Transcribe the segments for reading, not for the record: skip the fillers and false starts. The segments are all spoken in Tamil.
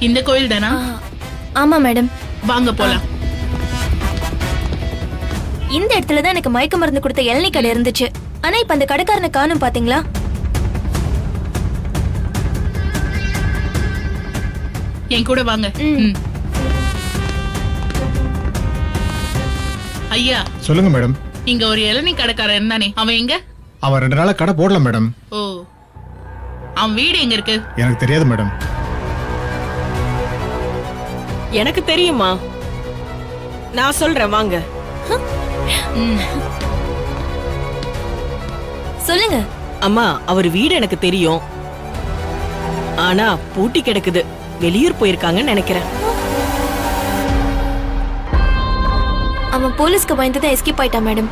இந்த கோயில் தானா? ஆமா மேடம். வாங்க போலாம். இந்த இடத்துல தான் எனக்கு மயக்க மருந்து கொடுத்த இளநீ கடை இருந்துச்சு. ஆனா இப்ப அந்த கடைக்காரனை காணும் பாத்தீங்களா? என் கூட வாங்க. ஐயா சொல்லுங்க மேடம். இங்க ஒரு இளநீ கடைக்காரன் இருந்தானே, அவன் எங்க? அவன் 2 நாளா கடை போடல மேடம். ஓ, அவன் வீடு எங்க இருக்கு? எனக்கு தெரியாது மேடம். எனக்கு தெரியுமா, நான் சொல்றேன் வாங்க. சொல்லுங்க. அம்மா, அவர் வீடு எனக்கு தெரியும். ஆனா பூட்டி கிடக்குது. வெளியூர் போயிருக்காங்கன்னு நினைக்கிறேன். அவன் போலீஸ்க்கு பயந்துதான் எஸ்கேப் ஆயிட்டான் மேடம்.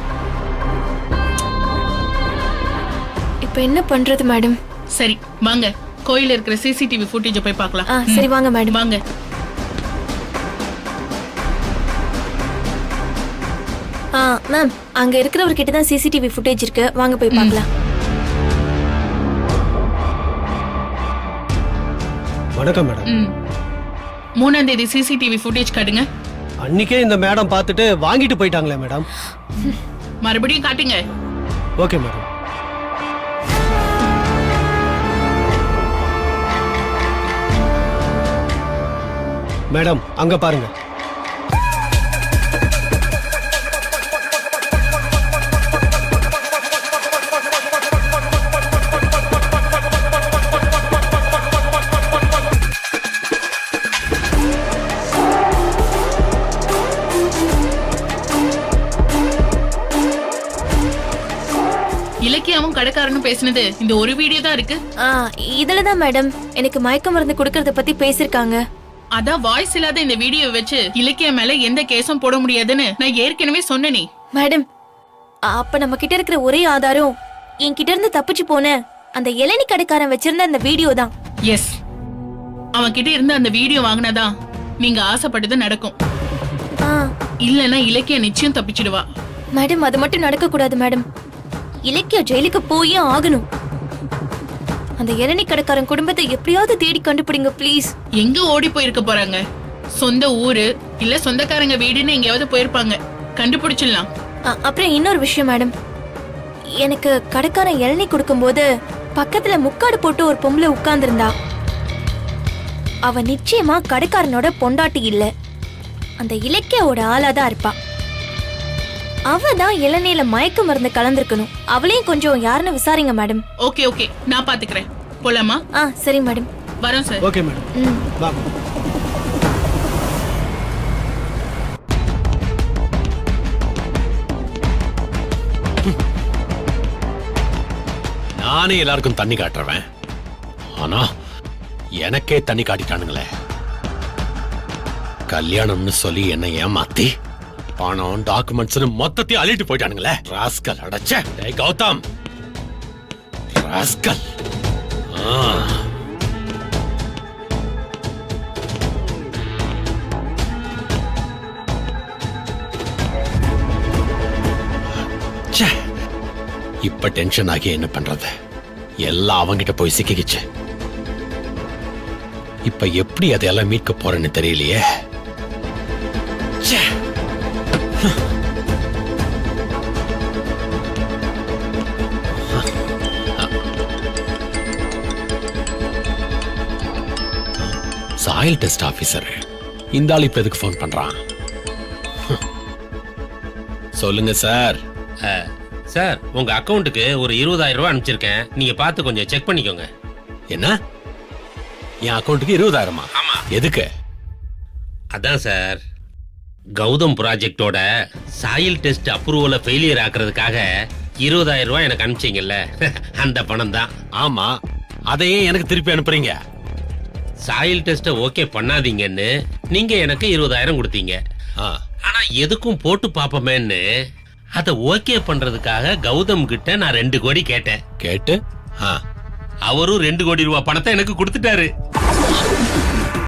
இப்ப என்ன பண்றது மேடம்? சரி வாங்க, கோயில இருக்கிற சிசிடிவி ஃபுட்டேஜ் போய் பார்க்கலாம். சரி வாங்க மேடம். வாங்க. மேம், அங்க இருக்கிறவர்கிட்ட தான் சிசிடிவி ஃபுட்டேஜ் இருக்கு. வாங்க போய் பார்க்கலாம். வணக்கம் மேடம். 3ஆம் தேதி சிசிடிவி ஃபுட்டேஜ் காட்டுங்க. அன்னைக்கே இந்த மேடம் பார்த்துட்டு வாங்கிட்டு போயிட்டாங்களே மேடம். மறுபடியும் காட்டுங்க. Okay madam. மேடம் அங்க பாருங்க. இலக்கியாவும் கடைக்காரனும் பேசினது இந்த ஒரு வீடியோ தான் இருக்கு. இதுலதான் மேடம் எனக்கு மயக்க மருந்து கொடுக்கறத பத்தி பேசிருக்காங்க. அதான் வாய்ஸ் இல்லாத இந்த வீடியோ வச்சு இலக்கிய மேல எந்த கேஸும் போட முடியாதுன்னு நான் ஏற்கனவே சொன்னேனே. மேடம், அப்ப நம்ம கிட்ட இருக்கிற ஒரே ஆதாரம் என்கிட்ட இருந்து தப்பிச்சு போன அந்த இளநீ கடைக்காரன் வச்சிருந்த அந்த வீடியோ தான். எஸ், அவன் கிட்ட இருந்து அந்த வீடியோ வாங்கினாதான் நீங்க ஆசைப்பட்டது நடக்கும். இல்லன்னா இலக்கிய நிச்சயம் தப்பிச்சிடுவா. மேடம், அது மட்டும் நடக்க கூடாது மேடம். இலக்கிய ஜெயிலுக்கு போயே ஆகணும். அந்த இளநீ கடைக்காரன் குடும்பத்தை எப்படியாவது தேடி கண்டுபிடிங்க ப்ளீஸ். எங்க ஓடி போயிருக்க போறாங்க? சொந்த ஊரு இல்ல சொந்தக்காரங்க வீடுன்னு எங்கேயாவது போயிருப்பாங்க. கண்டுபிடிச்சிடலாம். அப்புறம் இன்னொரு விஷயம் மேடம், எனக்கு கடைக்காரன் இளநீ கொடுக்கும்போது பக்கத்துல முக்காடு போட்டு ஒரு பொம்பளை உட்கார்ந்துருந்தா. அவ நிச்சயமா கடைக்காரனோட பொண்டாட்டி இல்ல, அந்த இலக்கியோட ஆளாதான் இருப்பா. அவ தான் இளநீல மயக்க மருந்து கலந்துருக்கணும். அவளையும் கொஞ்சம் யாருன்னு விசாரிங்க மேடம். ஓகே ஓகே, நான் பாத்துக்கிறேன். போலாமா? சரி மேடம். வரோம் சார். Okay madam. வாங்க. நானே எல்லாருக்கும் தண்ணி காட்டுறவன், ஆனா எனக்கே தண்ணி காட்டிட்டானுங்களே. கல்யாணம்னு சொல்லி என்ன ஏமாத்தி பணம் டாக்குமெண்ட்ஸ் மொத்தத்தையும் அள்ளிட்டு போயிட்டானுங்களே. ராஸ்கல். அடச்சே. டேய் கௌதம், ராஸ்கல். இப்ப டென்ஷன் ஆகி என்ன பண்றது? எல்லாம் அவங்கிட்ட போய் சிக்கிக்கிச்சு. இப்ப எப்படி அதையெல்லாம் மீட்க போறேன்னு தெரியலையே. சாயில் டெஸ்ட் ஆபீசர் இந்த ஆள் இப்ப எதுக்கு போன் பண்றான்? சொல்லுங்க சார். சார், உங்க அக்கவுண்ட்டுக்கு ஒரு 20,000 ரூபாய் அனுப்பிச்சிருக்கேன். நீங்க பார்த்து கொஞ்சம் செக் பண்ணிக்கோங்க. என்ன? என் அக்கவுண்ட்டுக்கு 20,000? ஆமா. எதுக்கு? அதான் சார், கௌதம் ப்ராஜெக்டோட சாயில் டெஸ்ட் அப்ரூவலை ஃபெயிலியர் ஆக்குறதுக்காக 20,000 ரூபாய் எனக்கு அனுப்பிச்சிங்கல்ல, அந்த பணம் தான். ஆமா, அதையே எனக்கு திருப்பி அனுப்புறீங்க? சாயில் டெஸ்ட்டை ஓகே பண்ணாதீங்கன்னு நீங்க எனக்கு 20,000 கொடுத்தீங்க. ஆனா எதுக்கும் போட்டு பாப்பமேன்னு அதை ஓகே பண்றதுக்காக கௌதம் கிட்ட நான் 2 கோடி கேட்டேன். கேட்டு அவரும் 2 கோடி ரூபாய் பணத்தை எனக்கு கொடுத்துட்டாரு.